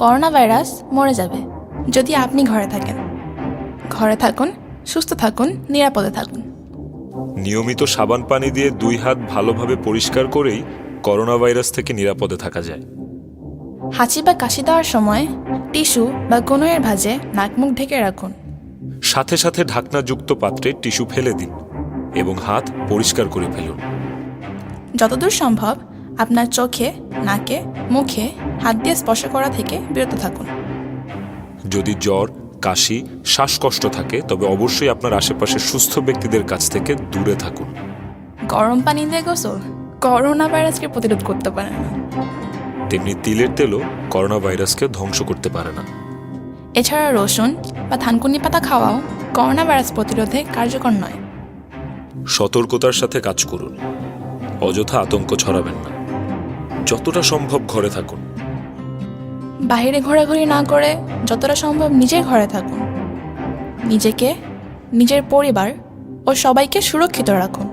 Corona virus মরে যাবে যদি আপনি ঘরে থাকেন। ঘরে থাকুন, সুস্থ থাকুন, নিরাপদে থাকুন। নিয়মিত সাবান পানি দিয়ে 2 হাত ভালোভাবে পরিষ্কার করেই করোনা ভাইরাস থেকে নিরাপদে থাকা যায়। হাঁচি বা কাশি দেওয়ার সময় টিস্যু বা কনুইয়ের ভাঁজে নাক মুখ ঢেকে রাখুন। সাথে সাথে ঢাকনাযুক্ত পাত্রে টিস্যু ফেলে দিন এবং হাত পরিষ্কার করে ফেলুন। যতদূর সম্ভব আপনার চোখে, নাকে, মুখে হাত দিয়ে স্পর্শ করা থেকে বিরত থাকুন। যদি জ্বর, কাশি, শ্বাসকষ্ট থাকে তবে অবশ্যই আপনার আশেপাশের সুস্থ ব্যক্তিদের কাছ থেকে দূরে থাকুন। গরম পানি দিয়ে গোসল করোনা ভাইরাসকে প্রতিরোধ করতে পারে না। তেমনি তিলের তেলও করোনা ভাইরাসকে ধ্বংস করতে পারে না। এছাড়া রসুন বা থানকুনি পাতা খাওয়াও করোনা ভাইরাস প্রতিরোধে কার্যকর নয়। সতর্কতার সাথে কাজ করুন, অযথা আতঙ্ক ছড়াবেন না। যতটা সম্ভব ঘরে থাকুন। বাইরে ঘোরাঘুরি না করে যতটা সম্ভব নিজের ঘরে থাকুন। নিজেকে, নিজের পরিবার ও সবাইকে সুরক্ষিত রাখুন।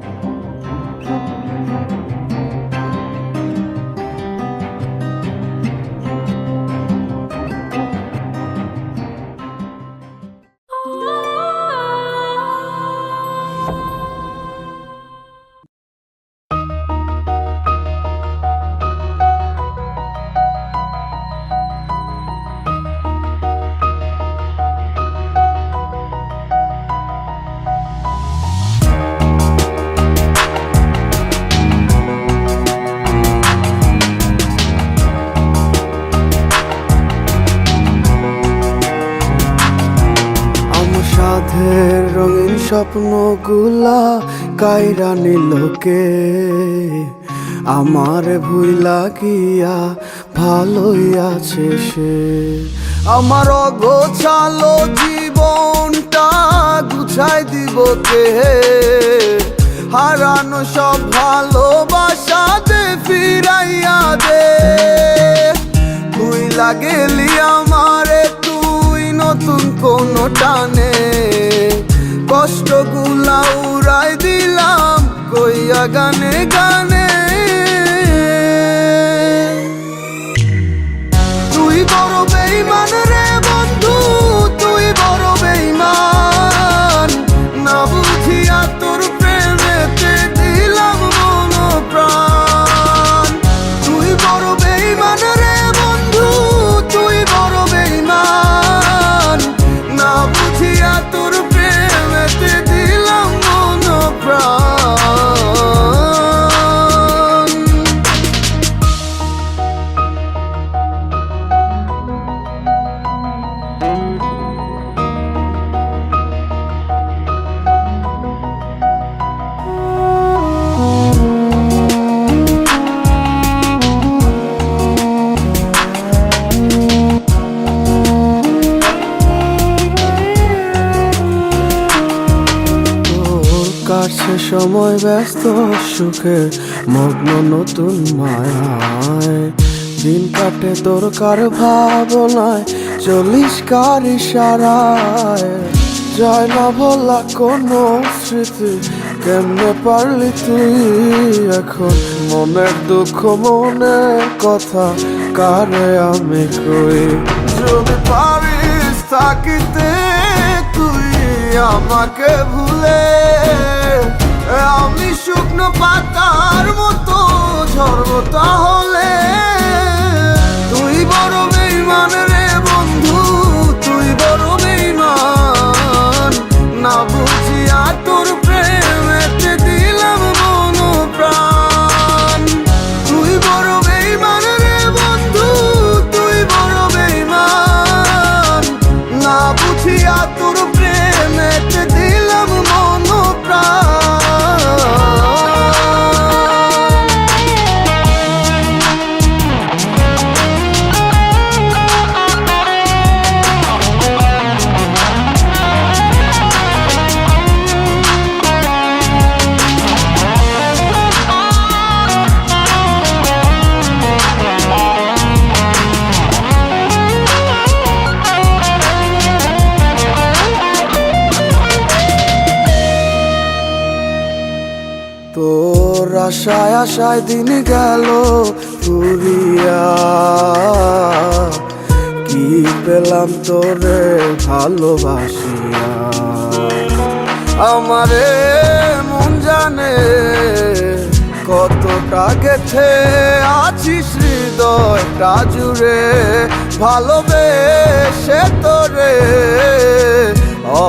সাধের রঙিন স্বপ্নগুলা কাইরা নিলোকে আমার ভুইলা গিয়া ভালোই আছে সে। আমার অগোছালো জীবনটা গুছাই দিব কে, হারানো সব ভালোবাসা দে ফিরাইয়া দে। ভুইলা গেলি আমারে তুই নতুন কোন টানে, কষ্টগুলা উড়াই দিলাম কইয়া গানে গানে। তুই বড় বেঈমান রে বন্ধু, তুই বড় বেঈমান। না বুঝিয়া তোর প্রেমেতে দিলাম মন প্রাণ। তুই বড় বেঈমান রে বন্ধু, তুই বড় বেঈমান। না বুঝিয়া তোর প্রেমেতে দিলাম মন প্রাণ। কাটছে সময় ব্যস্ত সুখে মগ্ন নতুন মায়ায়। দিন কাটে তোর কার ভাবনায়, চলিস কার ইশারায়। যায় না বলা কোনো স্মৃতি, কেমনে পারলি তুই এখন মনের দুঃখ মনের কথা কারে আমি কই। যদি পারিস থাকিতে তুই আমাকে ভুলে, আমি শুকনো পাতার মতো ঝরব তাহলে। তুই বড় বেঈমান রে বন্ধু, তুই বড় বেঈমান। না বুঝিয়া তোর প্রেমেতে দিলাম মন প্রাণ। তুই বড় বেঈমান রে বন্ধু, তুই বড় বেঈমান। না বুঝিয়া তোর প্রেমেতে দিলাম মন প্রাণ। তোর আশায় আশায় দিন গেল ফুরিয়া, কি পেলাম তোরে ভালোবাসিয়া, আমারে মন জানে কতটা গেছে আছিস হৃদয়টা জুড়ে, ভালোবেসে তোরে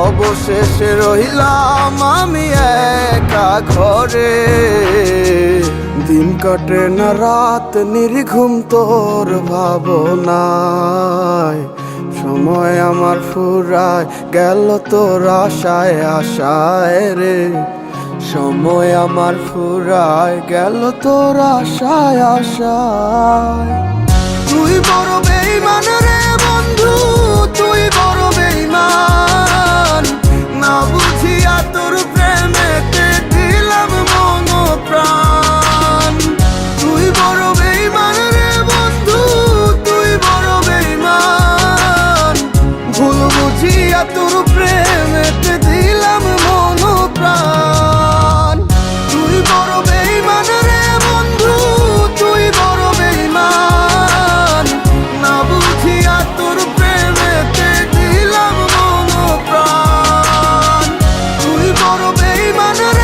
অবশেষে রইলাম আমি একা ঘরে। দিন কাটে না রাত নির্ঘুম তোর ভাবনায়, সময় আমার ফুরায় গেল তোর আশায় আশায় রে, সময় আমার ফুরায় গেল তোর আশায় আশায়। তুই বড় বেঈমান রে বন্ধু, তুই বড় বেঈমান, না বুঝিয়া তোর প্রেমেতে দিলাম মন প্রাণ। তুই বড় বেঈমান রে বন্ধু, তুই বড় বেঈমান, ভুল বুঝিয়া তোর প্রেমেতে দিলাম মন প্রাণ। তুই বড় বেঈমান রে বন্ধু, তুই বড় বেঈমান, না বুঝিয়া তোর প্রেমেতে দিলাম মন প্রাণ। তুই বড় বেঈমান রে